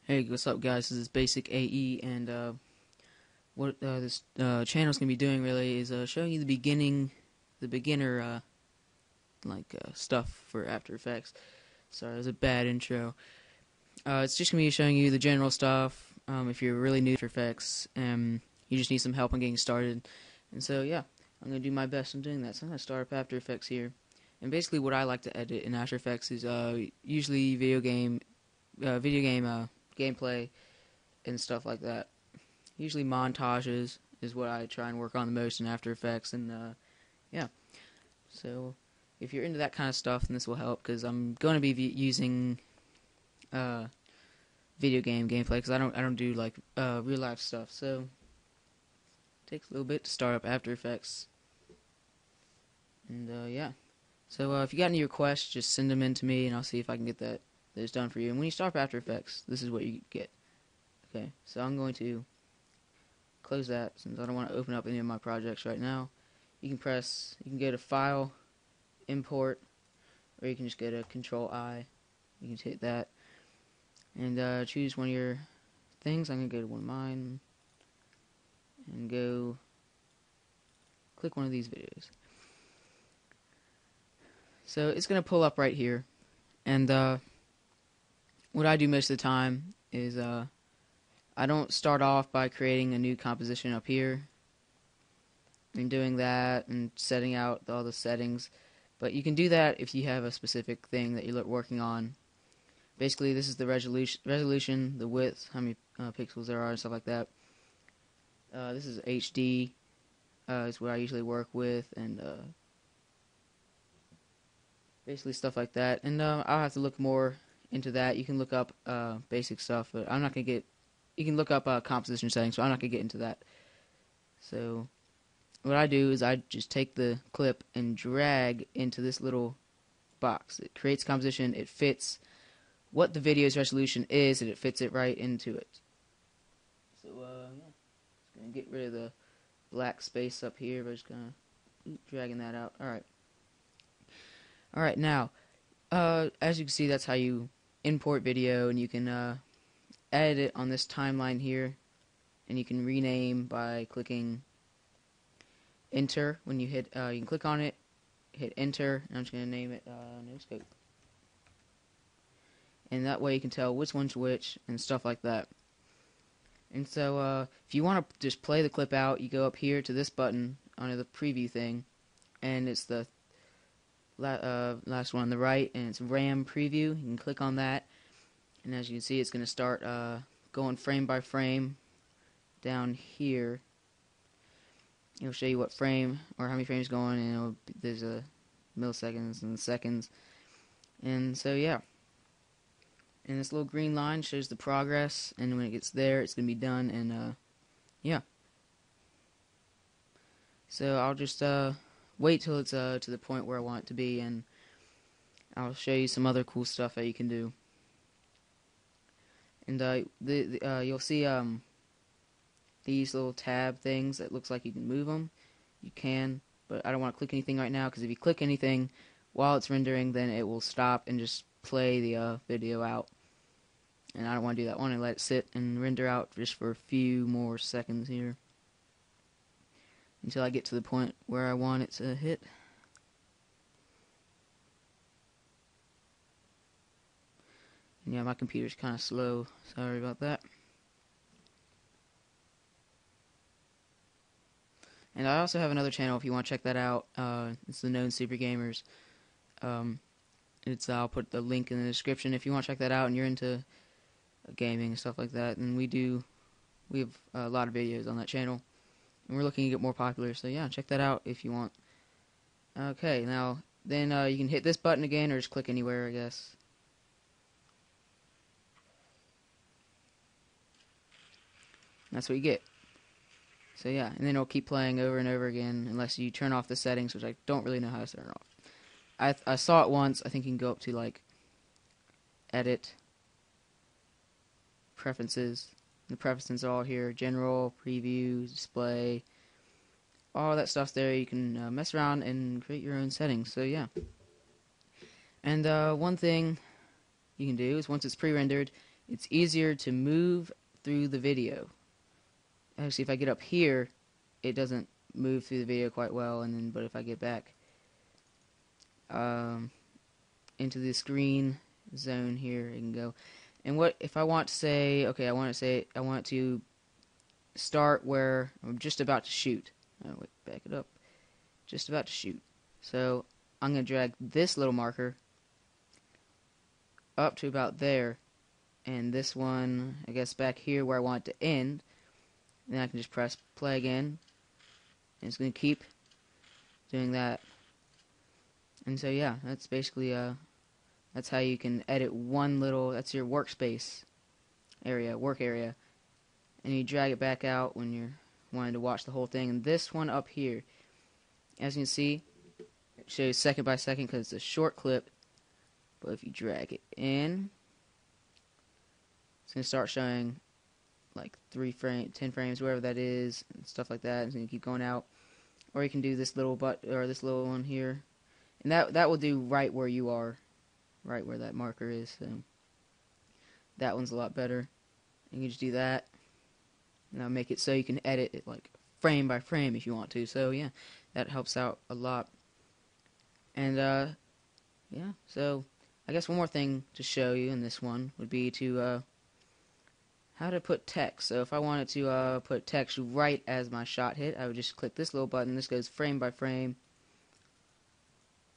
Hey, what's up, guys? This is Basic AE, and what this channel is gonna be doing really is showing you the beginner stuff for After Effects. Sorry, it was a bad intro. It's just gonna be showing you the general stuff. If you're really new to After Effects and you just need some help on getting started, and so yeah, I'm gonna do my best in doing that. So I'm gonna start up After Effects here, and basically what I like to edit in After Effects is usually video game gameplay and stuff like that. Usually montages is what I try and work on the most in After Effects, and yeah. So if you're into that kind of stuff, then this will help because I'm going to be using uh, video game gameplay because I don't do like real life stuff. So it takes a little bit to start up After Effects, and yeah. So if you got any requests, just send them in to me, and I'll see if I can get those done for you. And when you start up After Effects, this is what you get. Okay, so I'm going to close that since I don't want to open up any of my projects right now. You can go to File, Import, or you can just go to Control I. You can hit that and choose one of your things. I'm going to go to one of mine and go click one of these videos. So it's going to pull up right here, and what I do most of the time is I don't start off by creating a new composition up here and doing that and setting out all the settings, but you can do that if you have a specific thing that you're working on. Basically, this is the resolution, the width, how many pixels there are, and stuff like that. This is HD, is what I usually work with, and basically stuff like that. And I'll have to look more into that. You can look up basic stuff, but I'm not gonna get. You can look up composition settings, so I'm not gonna get into that. So what I do is I just take the clip and drag into this little box. It creates composition. It fits what the video's resolution is, and it fits it right into it. So yeah, just gonna get rid of the black space up here. But just gonna dragging that out. All right. Now, as you can see, that's how you import video, and you can edit it on this timeline here, and you can rename by clicking enter. When you hit, you can click on it, hit enter, and I'm just going to name it no scope. And that way you can tell which one's which and stuff like that. And so if you want to just play the clip out, you go up here to this button under the preview thing, and it's the last one on the right, and it's RAM preview. You can click on that, and as you can see, it's going to start going frame by frame down here. It'll show you what frame or how many frames going, and there's a milliseconds and seconds. And so yeah, and this little green line shows the progress, and when it gets there, it's going to be done. And yeah, so I'll just wait till it's to the point where I want it to be, and I'll show you some other cool stuff that you can do. And you'll see these little tab things that looks like you can move them. You can, but I don't want to click anything right now, because if you click anything while it's rendering, then it will stop and just play the video out. And I don't want to do that. I want to let it sit and render out just for a few more seconds here, until I get to the point where I want it to hit. And yeah, my computer's kind of slow. Sorry about that. And I also have another channel if you want to check that out. It's the Known Super Gamers. I'll put the link in the description if you want to check that out and you're into gaming and stuff like that. And we have a lot of videos on that channel, and we're looking to get more popular. So yeah, check that out if you want. Okay, now then you can hit this button again, or just click anywhere, I guess. That's what you get. So yeah, and then it'll keep playing over and over again unless you turn off the settings, which I don't really know how to turn off. I saw it once. I think you can go up to like edit, preferences. The preferences are all here: general, preview, display, all that stuff's there. You can mess around and create your own settings. So yeah. And one thing you can do is once it's pre-rendered, it's easier to move through the video. Actually, if I get up here, it doesn't move through the video quite well, and then but if I get back um, into the screen zone here, it can go. And what if I want to say, okay, I want to start where I'm just about to shoot. Oh, wait, back it up. Just about to shoot. So I'm going to drag this little marker up to about there, and this one, I guess, back here where I want it to end. Then I can just press play again, and it's going to keep doing that. And so yeah, that's basically that's how you can edit one little. That's your workspace area, work area, and you drag it back out when you're wanting to watch the whole thing. And this one up here, as you can see, it shows second by second because it's a short clip. But if you drag it in, it's going to start showing like 10 frames, wherever that is, and stuff like that. It's going to keep going out. Or you can do this little this little one here, and that will do right where you are, right where that marker is. So that one's a lot better. You can just do that, and I'll make it so you can edit it like frame by frame if you want to. So yeah, that helps out a lot. And yeah, so I guess one more thing to show you in this one would be to how to put text. So if I wanted to put text right as my shot hit, I would just click this little button. This goes frame by frame,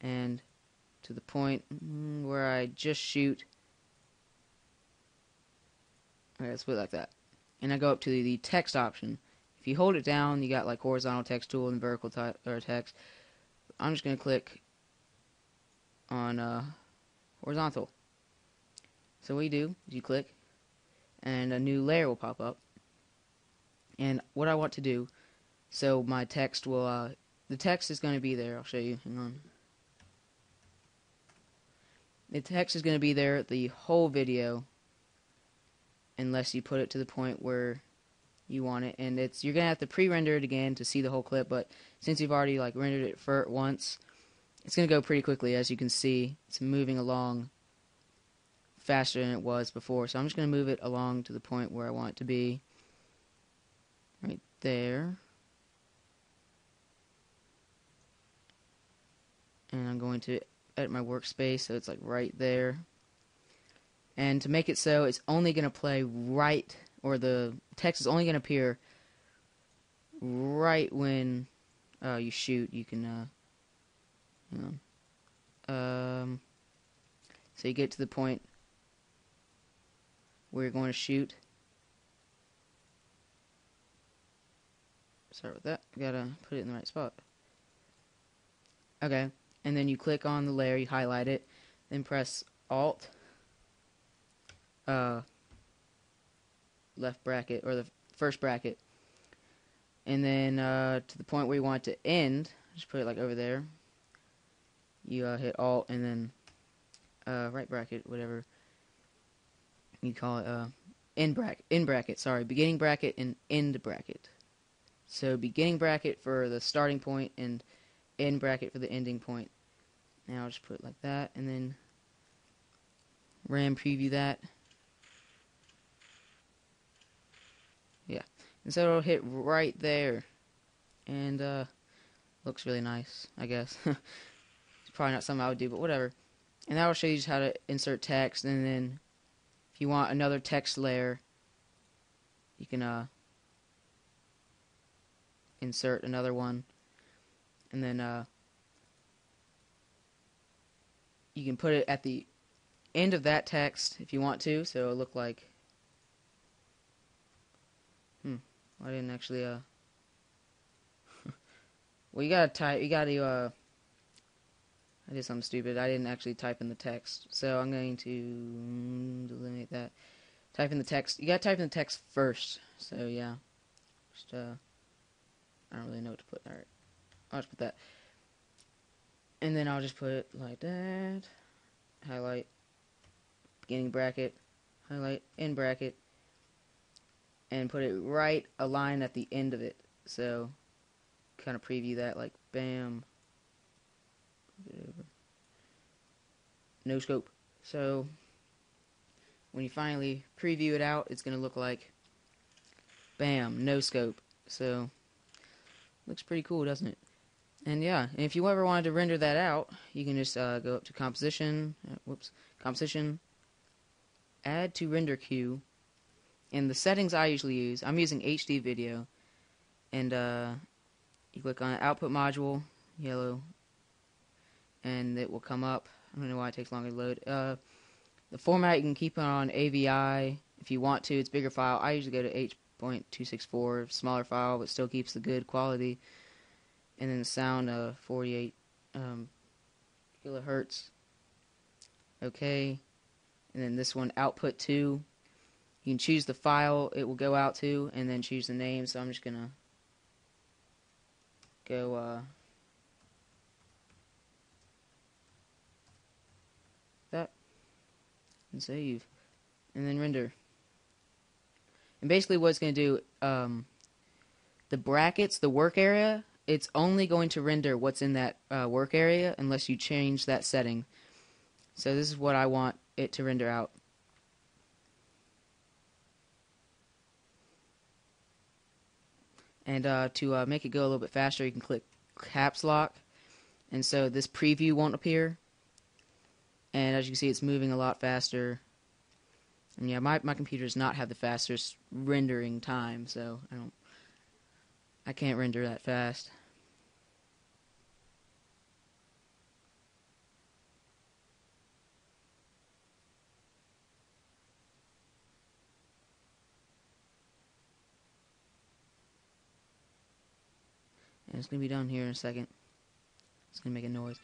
and to the point where I just shoot. Okay, let's put it like that. And I go up to the text option. If you hold it down, you got like horizontal text tool and vertical text. I'm just going to click on horizontal. So what you do is you click, and a new layer will pop up. And what I want to do, so my text will, the text is going to be there. I'll show you. Hang on. The text is going to be there the whole video, unless you put it to the point where you want it. And you're going to have to pre-render it again to see the whole clip. But since you've already like rendered it for once, it's going to go pretty quickly. As you can see, it's moving along faster than it was before. So I'm just going to move it along to the point where I want it to be. Right there. And I'm going to edit my workspace so it's like right there. And to make it so it's only going to play right, or the text is only going to appear right when you shoot. You can hang on. So you get to the point where you're going to shoot. Sorry about that. Gotta put it in the right spot. Okay, and then you click on the layer, you highlight it, then press Alt, left bracket, or the first bracket, and then to the point where you want it to end, just put it like over there. You hit Alt and then right bracket, whatever you call it, end bracket. Sorry, beginning bracket and end bracket. So beginning bracket for the starting point and end bracket for the ending point. Now I'll just put it like that, and then RAM preview that. Yeah, and so it'll hit right there, and looks really nice, I guess. It's probably not something I would do, but whatever. And that will show you just how to insert text, and then if you want another text layer, you can insert another one, and then you can put it at the end of that text if you want to, so it'll look like I didn't actually well, you gotta I did something stupid. I didn't actually type in the text, so I'm going to eliminate that. Type in the text. You gotta type in the text first, so yeah. Just I don't really know what to put. Alright, I'll just put that. And then I'll just put it like that. Highlight, beginning bracket, highlight, end bracket, and put it right aligned at the end of it. So, kind of preview that, like, bam. No scope. So, when you finally preview it out, it's going to look like, bam, no scope. So, looks pretty cool, doesn't it? And yeah, and if you ever wanted to render that out, you can just go up to composition, composition, add to render queue, and the settings I usually use, I'm using HD video, and you click on output module, yellow, and it will come up. I don't know why it takes longer to load. The format you can keep it on AVI if you want to. It's a bigger file. I usually go to H.264, smaller file, but still keeps the good quality. And then the sound 48 kilohertz. Okay. And then this one, output to. You can choose the file it will go out to, and then choose the name. So I'm just gonna go that and save, and then render. And basically, what it's gonna do, the brackets, the work area, it's only going to render what's in that work area unless you change that setting. So this is what I want it to render out. And to make it go a little bit faster, you can click caps lock, and so this preview won't appear. And as you can see, it's moving a lot faster. And yeah, my computer does not have the fastest rendering time, so I can't render that fast. And it's going to be done here in a second. It's going to make a noise.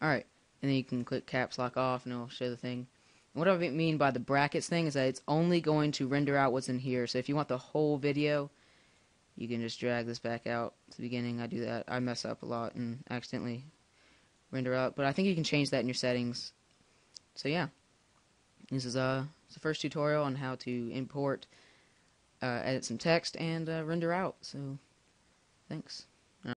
Alright, and then you can click caps lock off and it'll show the thing. And what I mean by the brackets thing is that it's only going to render out what's in here. So if you want the whole video, you can just drag this back out to the beginning. I do that. I mess up a lot and accidentally render out. But I think you can change that in your settings. So yeah, this is the first tutorial on how to import, edit some text, and render out. So thanks.